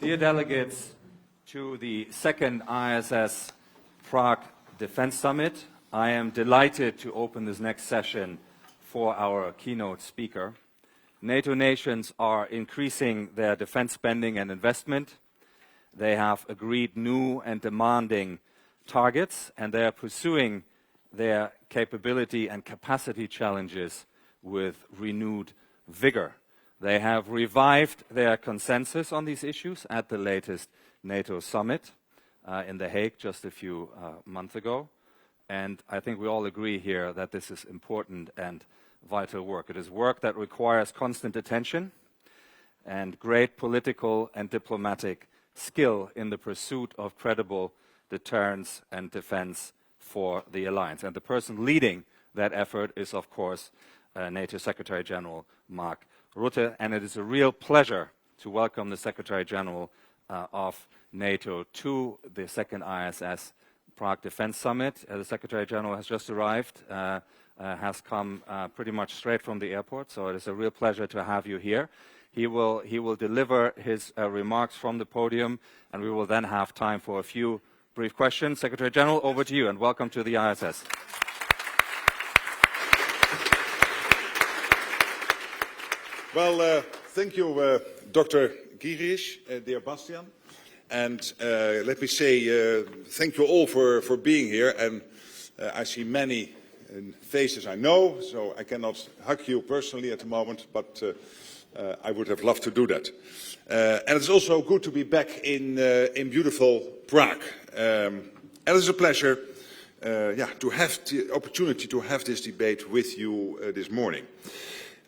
Dear delegates to the second IISS Prague Defense Summit, I am delighted to open this next session for our keynote speaker. NATO nations are increasing their defense spending and investment. They have agreed new and demanding targets, and they are pursuing their capability and capacity challenges with renewed vigor. They have revived their consensus on these issues at the latest NATO summit in The Hague just a few months ago. And I think we all agree here that this is important and vital work. It is work that requires constant attention and great political and diplomatic skill in the pursuit of credible deterrence and defense for the alliance. And the person leading that effort is, of course, NATO Secretary General Mark Rutte, and it is a real pleasure to welcome the Secretary General of NATO to the second IISS Prague Defense Summit. The Secretary General has just arrived, has come pretty much straight from the airport, so it is a real pleasure to have you here. He will deliver his remarks from the podium, and we will then have time for a few brief questions. Secretary General, over to you, and welcome to the IISS. Well, thank you, Dr Giegerich, dear Bastian. And let me say thank you all for being here. And I see many faces I know, so I cannot hug you personally at the moment, but I would have loved to do that. And it's also good to be back in beautiful Prague. And it's a pleasure to have the opportunity to have this debate with you this morning.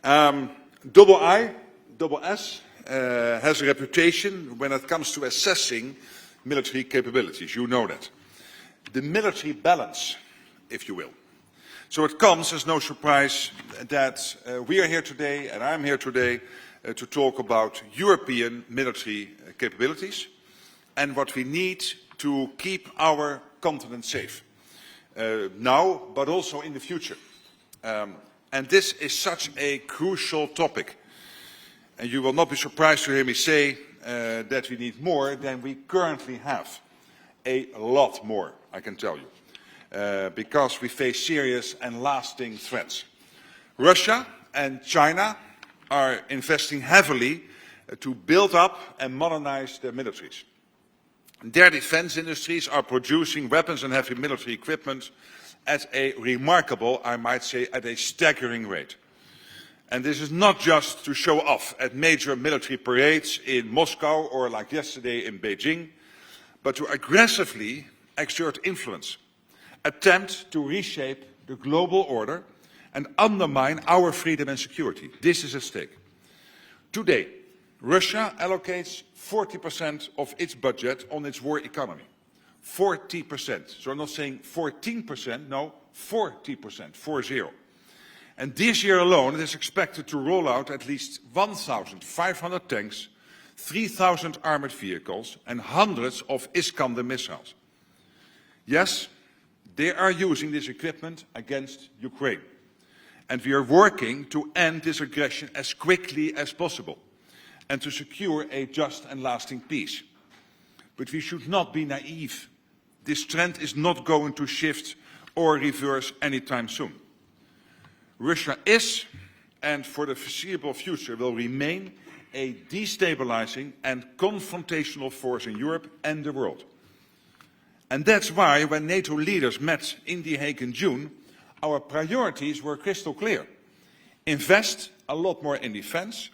IISS has a reputation when it comes to assessing military capabilities. You know that. The military balance, if you will. So it comes as no surprise that we are here today, and I'm here today, to talk about European military capabilities and what we need to keep our continent safe. Now, but also in the future. And this is such a crucial topic. And you will not be surprised to hear me say that we need more than we currently have. A lot more, I can tell you. Because we face serious and lasting threats. Russia and China are investing heavily to build up and modernize their militaries. Their defense industries are producing weapons and heavy military equipment at a remarkable, I might say, at a staggering rate. And this is not just to show off at major military parades in Moscow or like yesterday in Beijing, but to aggressively exert influence, attempt to reshape the global order and undermine our freedom and security. This is at stake. Today, Russia allocates 40% of its budget on its war economy. 40%. So I'm not saying 14%, no, 40%, 40. And this year alone, it is expected to roll out at least 1,500 tanks, 3,000 armored vehicles, and hundreds of Iskander missiles. Yes, they are using this equipment against Ukraine. And we are working to end this aggression as quickly as possible and to secure a just and lasting peace. But we should not be naive. This trend is not going to shift or reverse anytime soon. Russia is, and for the foreseeable future will remain, a destabilizing and confrontational force in Europe and the world. And that's why when NATO leaders met in The Hague in June, our priorities were crystal clear. Invest a lot more in defense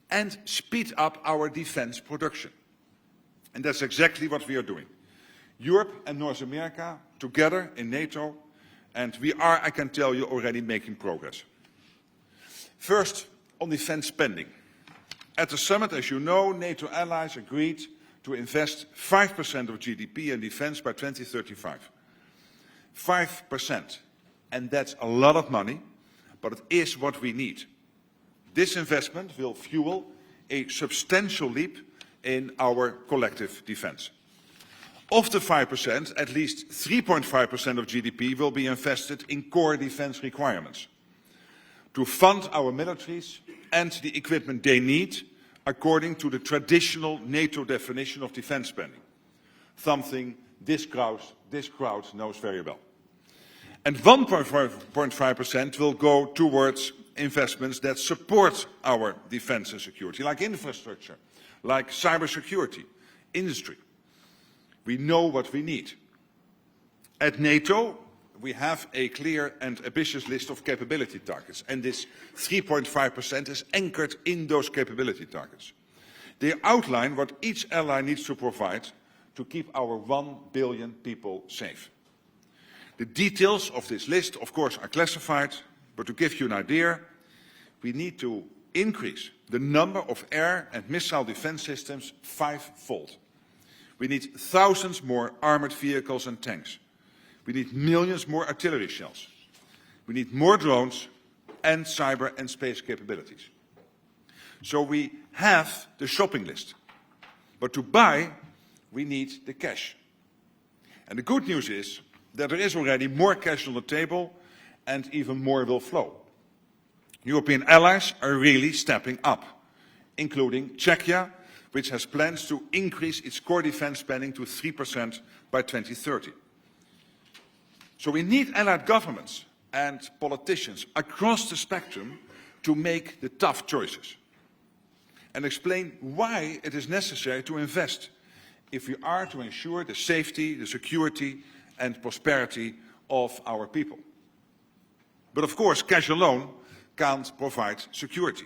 and speed up our defense production. And that's exactly what we are doing. Europe and North America together in NATO, and we are, I can tell you, already making progress. First, on defense spending. At the summit, as you know, NATO allies agreed to invest 5% of GDP in defense by 2035. 5%. And that's a lot of money, but it is what we need. This investment will fuel a substantial leap in our collective defense. Of the 5%, at least 3.5% of GDP will be invested in core defense requirements to fund our militaries and the equipment they need according to the traditional NATO definition of defense spending, something this crowd knows very well. And 1.5% will go towards investments that support our defense and security, like infrastructure, like cybersecurity, industry. We know what we need. At NATO, we have a clear and ambitious list of capability targets, and this 3.5% is anchored in those capability targets. They outline what each ally needs to provide to keep our 1 billion people safe. The details of this list, of course, are classified, but to give you an idea, we need to increase the number of air and missile defense systems 5-fold. We need thousands more armored vehicles and tanks. We need millions more artillery shells. We need more drones and cyber and space capabilities. So we have the shopping list. But to buy, we need the cash. And the good news is that there is already more cash on the table and even more will flow. European allies are really stepping up, including Czechia, which has plans to increase its core defense spending to 3% by 2030. So we need allied governments and politicians across the spectrum to make the tough choices and explain why it is necessary to invest if we are to ensure the safety, the security and prosperity of our people. But of course, cash alone can't provide security.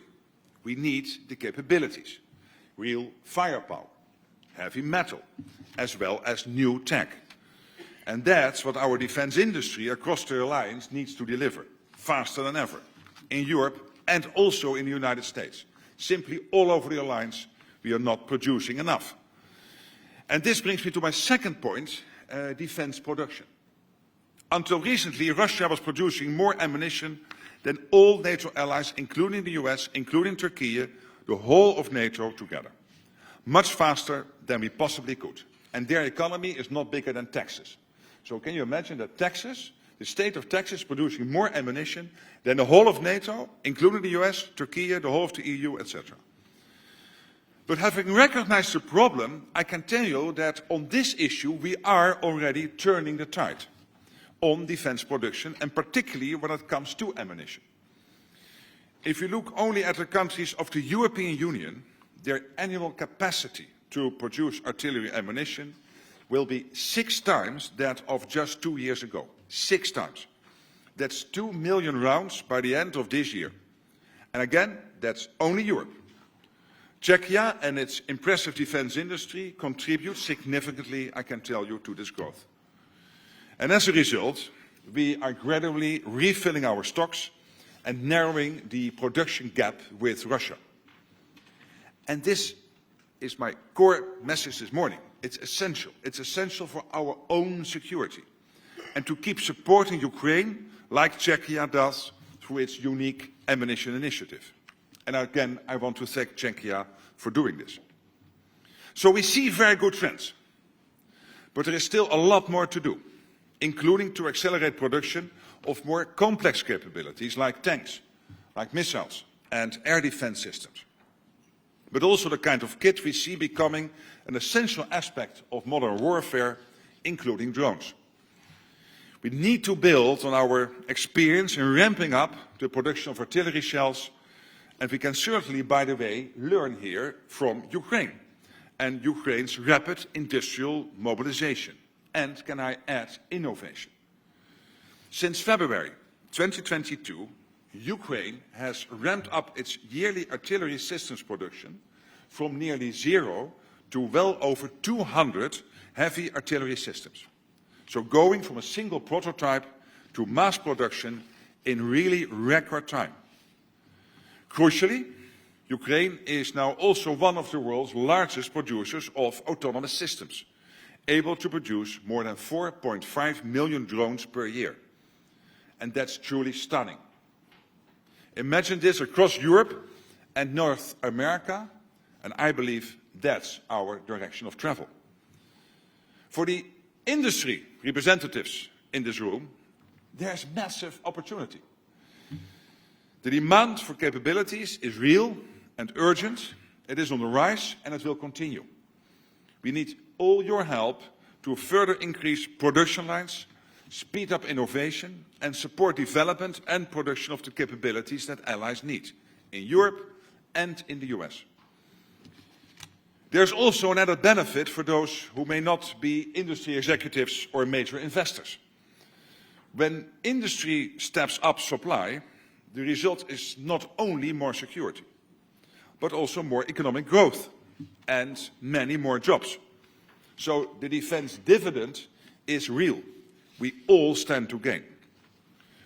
We need the capabilities, real firepower, heavy metal, as well as new tech. And that's what our defense industry across the alliance needs to deliver, faster than ever, in Europe and also in the United States. Simply all over the alliance, we are not producing enough. And this brings me to my second point, defense production. Until recently, Russia was producing more ammunition than all NATO allies, including the US, including Turkey, the whole of NATO together. Much faster than we possibly could. And their economy is not bigger than Texas. So can you imagine that Texas, the state of Texas, producing more ammunition than the whole of NATO, including the US, Turkey, the whole of the EU, etc. But having recognized the problem, I can tell you that on this issue we are already turning the tide on defense production, and particularly when it comes to ammunition. If you look only at the countries of the European Union, their annual capacity to produce artillery ammunition will be 6 times that of just 2 years ago. 6 times. That's 2 million rounds by the end of this year. And again, that's only Europe. Czechia and its impressive defense industry contribute significantly, I can tell you, to this growth. And as a result, we are gradually refilling our stocks and narrowing the production gap with Russia. And this is my core message this morning. It's essential. It's essential for our own security and to keep supporting Ukraine like Czechia does through its unique ammunition initiative. And again, I want to thank Czechia for doing this. So we see very good trends, but there is still a lot more to do, including to accelerate production of more complex capabilities like tanks, like missiles and air defense systems. But also the kind of kit we see becoming an essential aspect of modern warfare, including drones. We need to build on our experience in ramping up the production of artillery shells, and we can certainly, by the way, learn here from Ukraine and Ukraine's rapid industrial mobilization. And, can I add, innovation. Since February 2022, Ukraine has ramped up its yearly artillery systems production from nearly 0 to well over 200 heavy artillery systems. So going from a single prototype to mass production in really record time. Crucially, Ukraine is now also one of the world's largest producers of autonomous systems, able to produce more than 4.5 million drones per year. And that's truly stunning. Imagine this across Europe and North America, and I believe that's our direction of travel. For the industry representatives in this room, there's massive opportunity. The demand for capabilities is real and urgent, It is on the rise and it will continue. We need all your help to further increase production lines, speed up innovation and support development and production of the capabilities that allies need in Europe and in the US. There's also an added benefit for those who may not be industry executives or major investors. When industry steps up supply, the result is not only more security, but also more economic growth and many more jobs. So the defense dividend is real. We all stand to gain.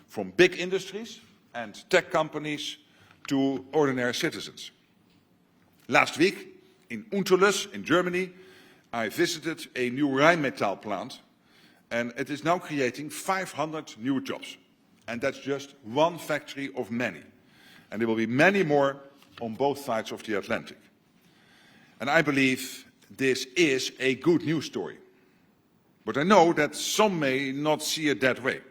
From big industries and tech companies to ordinary citizens. Last week, in Unterlüss, in Germany, I visited a new Rheinmetall plant, and it is now creating 500 new jobs. And that's just one factory of many. And there will be many more on both sides of the Atlantic. And I believe this is a good news story. But I know that some may not see it that way.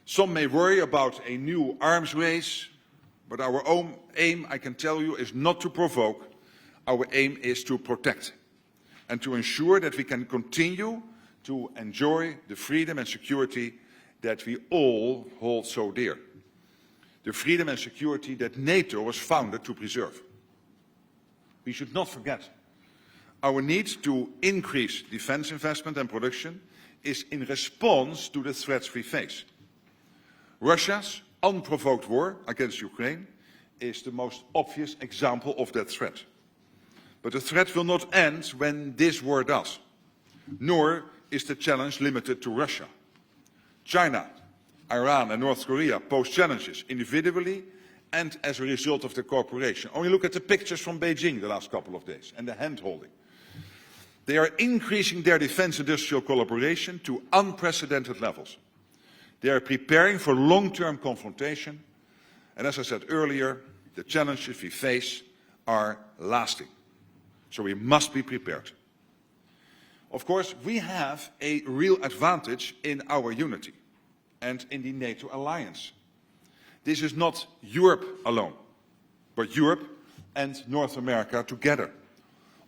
Some may worry about a new arms race, but our own aim, I can tell you, is not to provoke. Our aim is to protect and to ensure that we can continue to enjoy the freedom and security that we all hold so dear. The freedom and security that NATO was founded to preserve. We should not forget, our need to increase defense investment and production is in response to the threats we face. Russia's unprovoked war against Ukraine is the most obvious example of that threat. But the threat will not end when this war does, nor is the challenge limited to Russia. China, Iran and North Korea pose challenges individually and as a result of the cooperation. Only look at the pictures from Beijing the last couple of days and the hand-holding. They are increasing their defense industrial collaboration to unprecedented levels. They are preparing for long-term confrontation, and as I said earlier, the challenges we face are lasting. So we must be prepared. Of course, we have a real advantage in our unity and in the NATO alliance. This is not Europe alone, but Europe and North America together.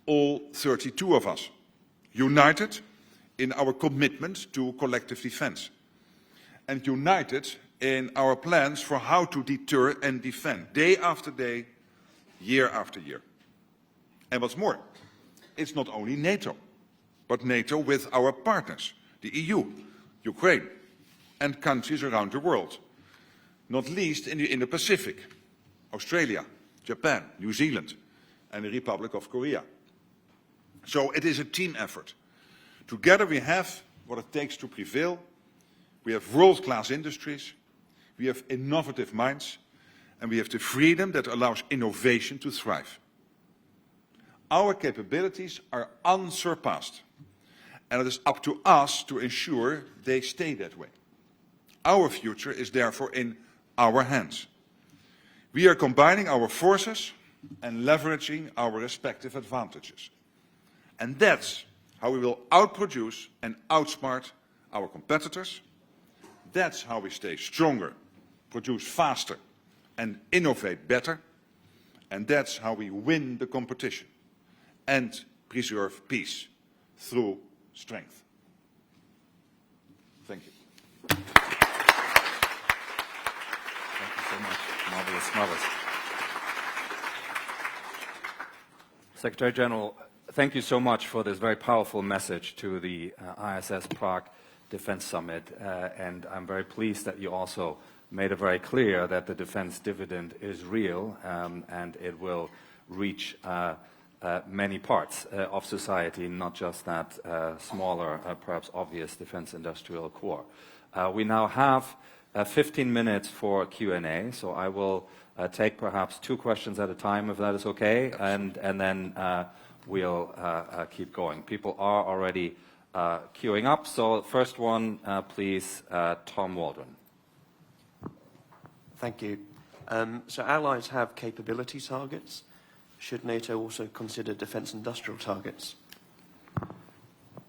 All 32 of us, united in our commitment to collective defense, and united in our plans for how to deter and defend, day after day, year after year. And what's more, it's not only NATO, but NATO with our partners, the EU, Ukraine, and countries around the world, not least in the Indo-Pacific, Australia, Japan, New Zealand, and the Republic of Korea. So it is a team effort. Together we have what it takes to prevail. We have world-class industries, we have innovative minds, and we have the freedom that allows innovation to thrive. Our capabilities are unsurpassed, and it is up to us to ensure they stay that way. Our future is therefore in our hands. We are combining our forces and leveraging our respective advantages. And that's how we will outproduce and outsmart our competitors. That's how we stay stronger, produce faster, and innovate better. And that's how we win the competition and preserve peace through strength. Thank you. Thank you so much. Marvelous, marvelous. Secretary General, thank you so much for this very powerful message to the IISS Prague Defense Summit. And I'm very pleased that you also made it very clear that the defense dividend is real and it will reach many parts of society, not just that smaller, perhaps obvious defense industrial core. We now have 15 minutes for Q&A, so I will take perhaps 2 questions at a time, if that is okay, and then we'll keep going. People are already queuing up, so first one, please, Tom Waldron. Thank you. So allies have capability targets. Should NATO also consider defense industrial targets?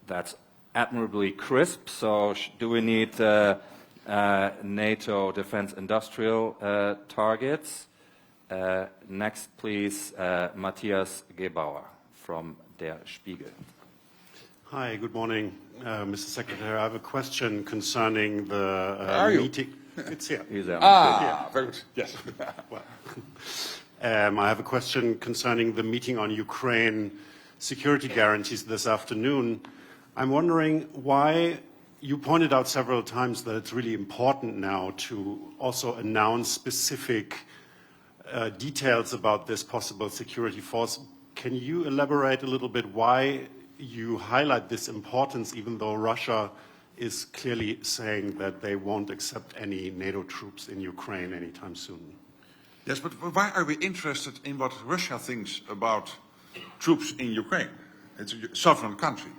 That's admirably crisp. So do we need NATO defense industrial targets? Next, please, Matthias Gebauer from Der Spiegel. Hi, good morning, Mr. Secretary. I have a question concerning the meeting. It's here. He's there. Very good. Yes. Well, I have a question concerning the meeting on Ukraine security guarantees this afternoon. I'm wondering why you pointed out several times that it's really important now to also announce specific details about this possible security force. Can you elaborate a little bit why you highlight this importance, even though Russia is clearly saying that they won't accept any NATO troops in Ukraine anytime soon? Yes, but why are we interested in what Russia thinks about troops in Ukraine? It's a sovereign country.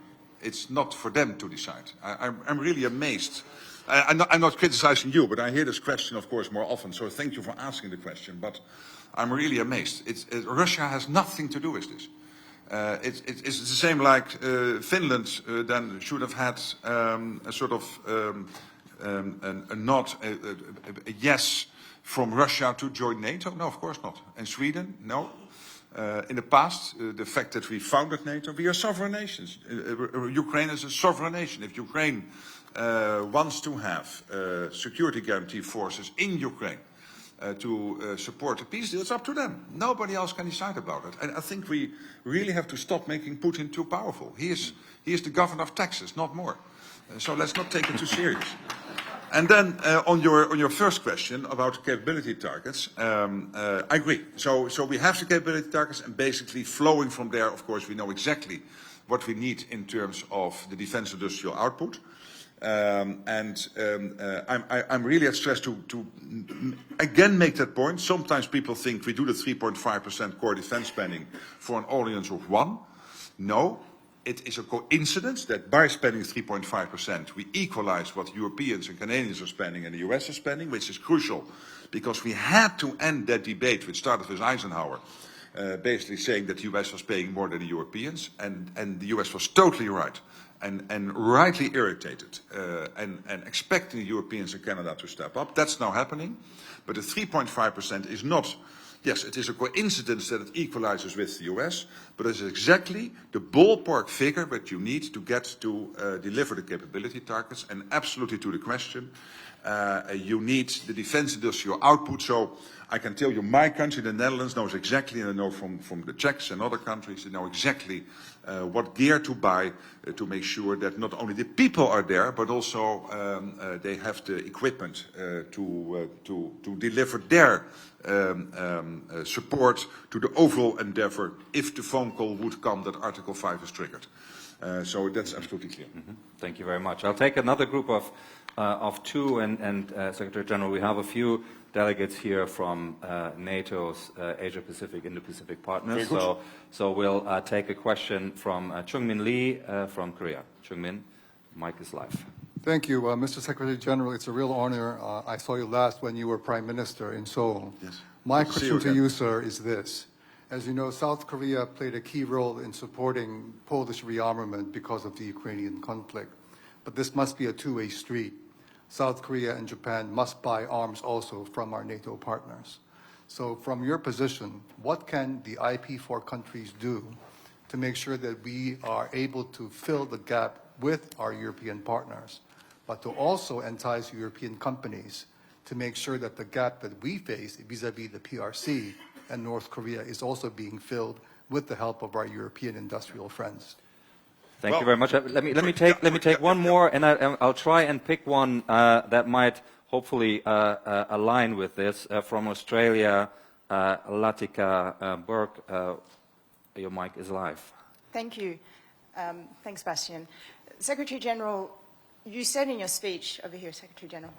It's not for them to decide. I'm really amazed. I'm not criticizing you, but I hear this question, of course, more often. So thank you for asking the question. But I'm really amazed. Russia has nothing to do with this. It's the same like Finland then should have had a sort of a nod, a yes from Russia to join NATO. No, of course not. And Sweden, no. In the past, the fact that we founded NATO, we are sovereign nations. Ukraine is a sovereign nation. If Ukraine wants to have security guarantee forces in Ukraine to support the peace deal, it's up to them. Nobody else can decide about it. And I think we really have to stop making Putin too powerful. He is the governor of Texas, not more. So let's not take it too serious. And then on your first question about capability targets, I agree. So we have the capability targets, and basically flowing from there, of course, we know exactly what we need in terms of the defense industrial output. I'm really at stress to again make that point. Sometimes people think we do the 3.5% core defense spending for an audience of 1. No. It is a coincidence that by spending 3.5%, we equalize what Europeans and Canadians are spending and the US is spending, which is crucial because we had to end that debate, which started with Eisenhower, basically saying that the US was paying more than the Europeans, and the US was totally right and rightly irritated and expecting the Europeans and Canada to step up. That's now happening, but the 3.5% is not. Yes, it is a coincidence that it equalizes with the US, but it's exactly the ballpark figure that you need to get to deliver the capability targets. And absolutely to the question, you need the defense industrial output. So I can tell you my country, the Netherlands, knows exactly, and I know from the Czechs and other countries, they know exactly what gear to buy to make sure that not only the people are there, but also they have the equipment to deliver their support to the overall endeavor if the phone call would come that Article 5 is triggered. So that's absolutely clear. Mm-hmm. Thank you very much. I'll take another group of two, and Secretary General, we have a few delegates here from NATO's Asia-Pacific, Indo-Pacific partners. So we'll take a question from Chung-Min Lee from Korea. Chung-Min, mic is live. Thank you, Mr. Secretary General. It's a real honor. I saw you last when you were Prime Minister in Seoul. Yes. My question to you, sir, is this. As you know, South Korea played a key role in supporting Polish rearmament because of the Ukrainian conflict. But this must be a two-way street. South Korea and Japan must buy arms also from our NATO partners. So from your position, what can the IP4 countries do to make sure that we are able to fill the gap with our European partners, but to also entice European companies to make sure that the gap that we face vis-à-vis the PRC and North Korea is also being filled with the help of our European industrial friends? Thank you very much. Let me take one more, and I'll try and pick one that might hopefully align with this. From Australia, Latika Burke, your mic is live. Thank you. Thanks, Bastian. Secretary General, you said in your speech, over here, Secretary General.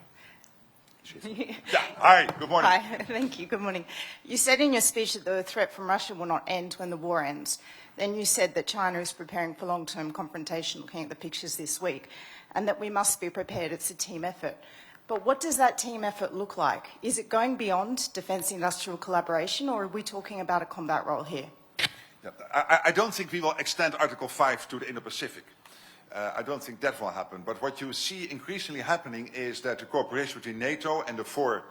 Hi, good morning. Hi, thank you, good morning. You said in your speech that the threat from Russia will not end when the war ends. Then you said that China is preparing for long-term confrontation, looking at the pictures this week, and that we must be prepared. It's a team effort. But what does that team effort look like? Is it going beyond defence industrial collaboration, or are we talking about a combat role here? I don't think we will extend Article 5 to the Indo-Pacific. I don't think that will happen. But what you see increasingly happening is that the cooperation between NATO and the 4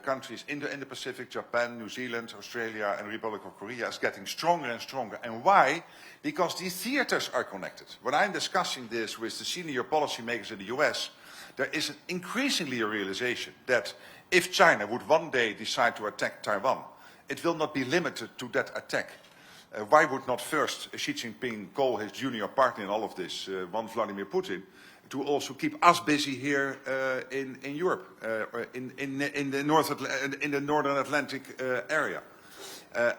countries in the Pacific, Japan, New Zealand, Australia, and the Republic of Korea, is getting stronger and stronger. And why? Because these theaters are connected. When I'm discussing this with the senior policymakers in the US, there is increasingly a realization that if China would one day decide to attack Taiwan, it will not be limited to that attack. Why would not first Xi Jinping call his junior partner in all of this, one Vladimir Putin, to also keep us busy here in Europe, in the Northern Atlantic area.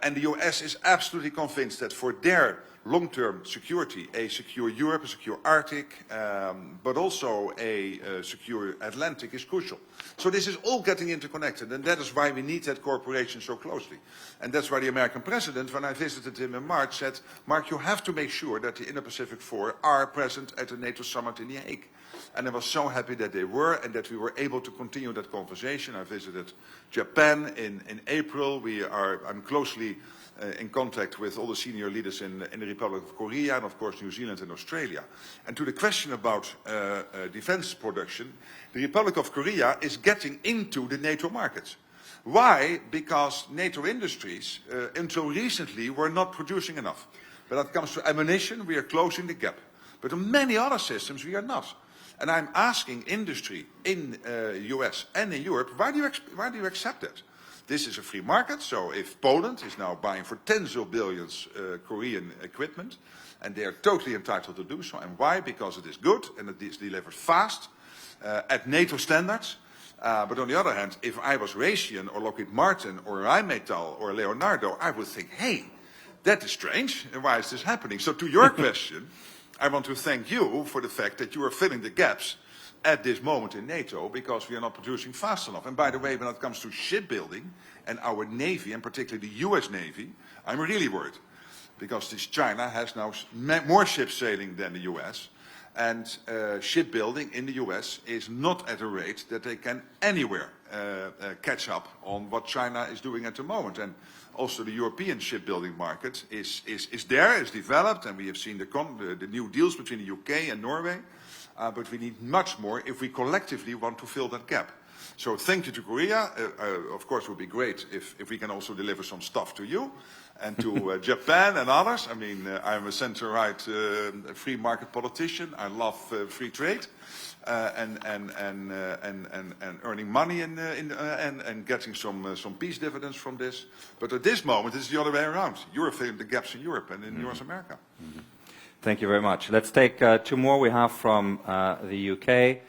And the US is absolutely convinced that for their long-term security, a secure Europe, a secure Arctic, but also a secure Atlantic is crucial. So this is all getting interconnected, and that is why we need that cooperation so closely. And that's why the American president, when I visited him in March, said, Mark, you have to make sure that the Indo-Pacific Four are present at the NATO summit in The Hague. And I was so happy that they were, and that we were able to continue that conversation. I visited Japan in April. I'm closely in contact with all the senior leaders in the Republic of Korea and, of course, New Zealand and Australia. And to the question about defense production, the Republic of Korea is getting into the NATO markets. Why? Because NATO industries, until recently, were not producing enough. When it comes to ammunition, we are closing the gap. But on many other systems, we are not. And I'm asking industry in the US and in Europe, why do you accept that? This is a free market, so if Poland is now buying for tens of billions Korean equipment, and they are totally entitled to do so. And why? Because it is good and it is delivered fast at NATO standards. But on the other hand, if I was Raytheon or Lockheed Martin or Rheinmetall or Leonardo, I would think, hey, that is strange, and why is this happening? So to your question, I want to thank you for the fact that you are filling the gaps at this moment in NATO, because we are not producing fast enough. And by the way, when it comes to shipbuilding and our Navy, and particularly the US Navy, I'm really worried. Because this China has now more ships sailing than the US, and shipbuilding in the US is not at a rate that they can anywhere catch up on what China is doing at the moment. And also the European shipbuilding market is there, is developed, and we have seen the new deals between the UK and Norway. But we need much more if we collectively want to fill that gap. So thank you to Korea. Of course, it would be great if we can also deliver some stuff to you and to Japan and others. I mean, I'm a center-right free market politician. I love free trade and earning money and getting some peace dividends from this. But at this moment, it's the other way around. You're filling the gaps in Europe and in North America. Mm-hmm. Thank you very much. Let's take two more. We have from the UK,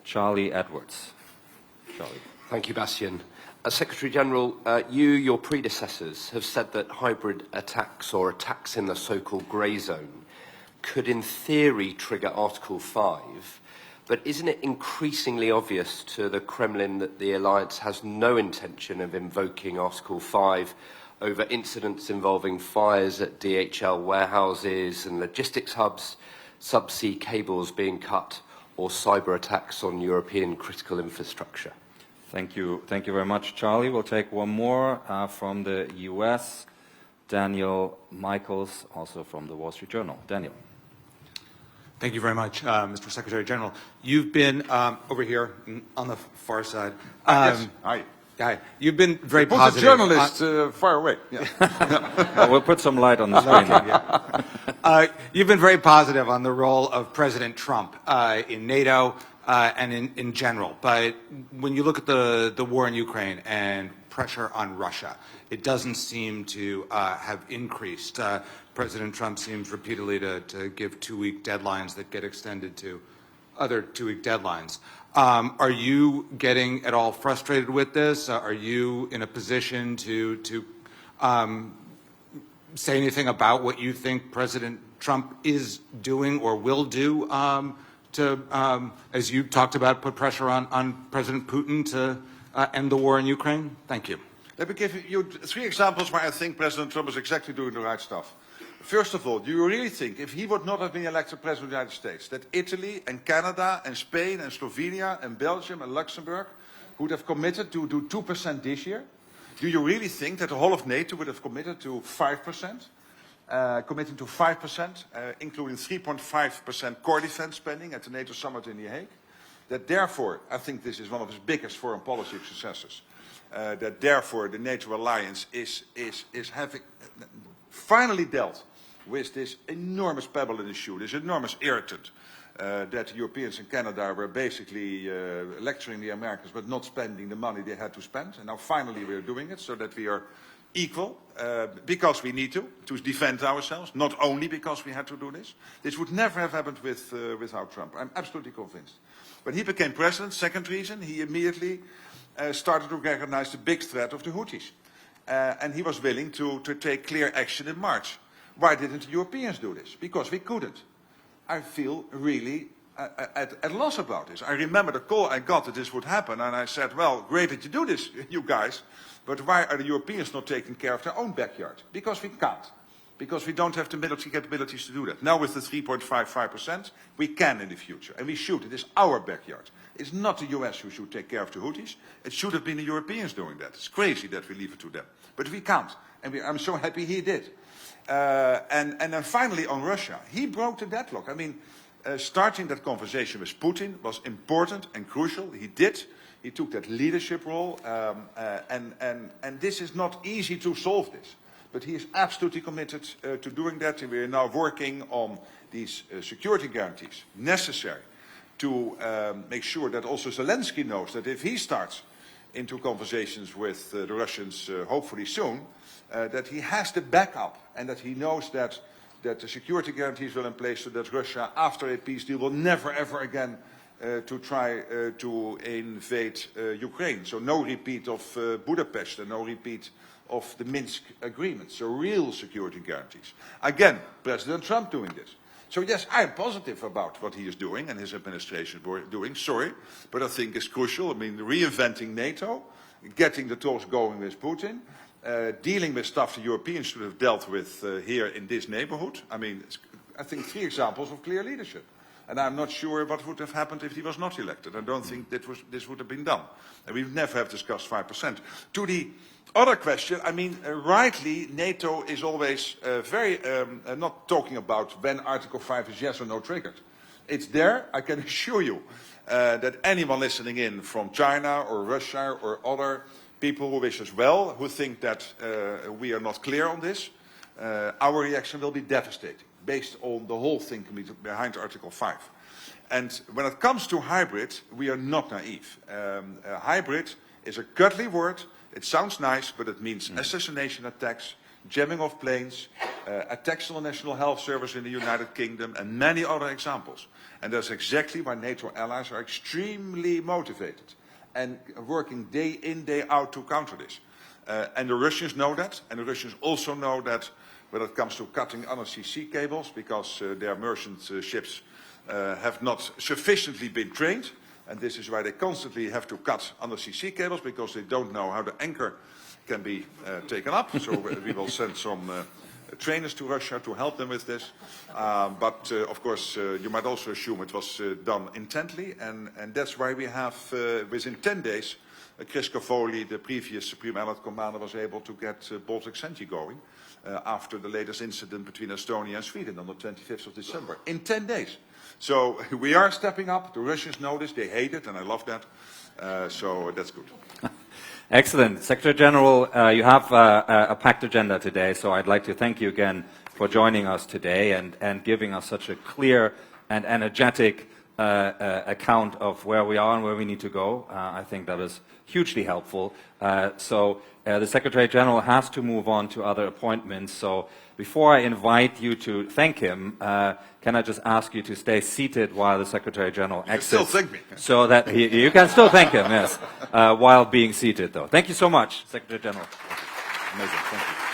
Charlie Edwards. Charlie. Thank you, Bastian. Secretary General, your predecessors have said that hybrid attacks or attacks in the so-called grey zone could in theory trigger Article 5, but isn't it increasingly obvious to the Kremlin that the alliance has no intention of invoking Article 5 over incidents involving fires at DHL warehouses and logistics hubs, subsea cables being cut, or cyber attacks on European critical infrastructure? Thank you very much, Charlie. We'll take one more from the US, Daniel Michaels, also from the Wall Street Journal. Daniel. Thank you very much, Mr. Secretary General. You've been over here on the far side. Yes. Hi. Hi. You've been very Put positive. the journalist far away. Yeah. We'll put some light on the screen. You've been very positive on the role of President Trump in NATO and in general. But when you look at the war in Ukraine and pressure on Russia, it doesn't seem to have increased. President Trump seems repeatedly to give two-week deadlines that get extended to other two-week deadlines. Are you getting at all frustrated with this? Are you in a position to say anything about what you think President Trump is doing or will do to, as you talked about, put pressure on President Putin to end the war in Ukraine? Thank you. Let me give you three examples where I think President Trump is exactly doing the right stuff. First of all, do you really think, if he would not have been elected President of the United States, that Italy and Canada and Spain and Slovenia and Belgium and Luxembourg would have committed to do 2% this year? Do you really think that the whole of NATO would have committed to 5%? Committing to 5%, including 3.5% core defense spending at the NATO summit in The Hague? That therefore, I think this is one of his biggest foreign policy successes. that therefore the NATO alliance is having finally dealt with this enormous pebble in the shoe, this enormous irritant that the Europeans and Canada were basically lecturing the Americans but not spending the money they had to spend. And now finally we are doing it so that we are equal because we need to defend ourselves, not only because we had to do this. This would never have happened without Trump. I'm absolutely convinced. When he became president, second reason, he immediately started to recognize the big threat of the Houthis. And he was willing to take clear action in March. Why didn't the Europeans do this? Because we couldn't. I feel really at loss about this. I remember the call I got that this would happen, and I said, well, great that you do this, you guys, but why are the Europeans not taking care of their own backyard? Because we can't. Because we don't have the military capabilities to do that. Now with the 3.55%, we can in the future, and we should. It is our backyard. It's not the US who should take care of the Houthis. It should have been the Europeans doing that. It's crazy that we leave it to them. But we can't, and I'm so happy he did. And then finally on Russia, he broke the deadlock. I mean, starting that conversation with Putin was important and crucial. He did. He took that leadership role, and this is not easy to solve this. But he is absolutely committed to doing that, and we are now working on these security guarantees necessary to make sure that also Zelensky knows that if he starts into conversations with the Russians, hopefully soon, that he has the backup and that he knows that the security guarantees will in place so that Russia, after a peace deal, will never ever again to try to invade Ukraine. So no repeat of Budapest and no repeat of the Minsk agreement. So real security guarantees. Again, President Trump doing this. So yes, I'm positive about what he is doing and his administration is doing, but I think it's crucial. I mean, reinventing NATO, getting the talks going with Putin, dealing with stuff the Europeans should have dealt with here in this neighborhood. I mean, I think 3 examples of clear leadership. And I'm not sure what would have happened if he was not elected. I don't think this would have been done. And we would never have discussed 5%. To the other question, I mean, rightly, NATO is always not talking about when Article 5 is yes or no triggered. It's there. I can assure you that anyone listening in from China or Russia or other people who wish us well, who think that we are not clear on this, our reaction will be devastating, based on the whole thing behind Article 5. And when it comes to hybrid, we are not naive. Hybrid is a cuddly word. It sounds nice, but it means assassination attacks, jamming of planes, attacks on the National Health Service in the United Kingdom, and many other examples. And that's exactly why NATO allies are extremely motivated and working day in, day out to counter this. And the Russians know that, and the Russians also know that when it comes to cutting undersea sea cables, because their merchant ships have not sufficiently been trained, and this is why they constantly have to cut undersea sea cables, because they don't know how the anchor can be taken up. So we will send some trainers to Russia to help them with this. But of course, you might also assume it was done intently, and that's why we have, within 10 days, Chris Cavoli, the previous Supreme Allied Commander, was able to get Baltic Sentry going after the latest incident between Estonia and Sweden on the 25th of December, in 10 days. So we are stepping up. The Russians know this. They hate it, and I love that. So that's good. Excellent. Secretary General, you have a packed agenda today, so I'd like to thank you again for joining us today and giving us such a clear and energetic account of where we are and where we need to go. I think that is hugely helpful. So the Secretary General has to move on to other appointments. So before I invite you to thank him, can I just ask you to stay seated while the Secretary General exits? You can still thank me. So that you can still thank him, yes, while being seated, though. Thank you so much, Secretary General. Amazing. Thank you.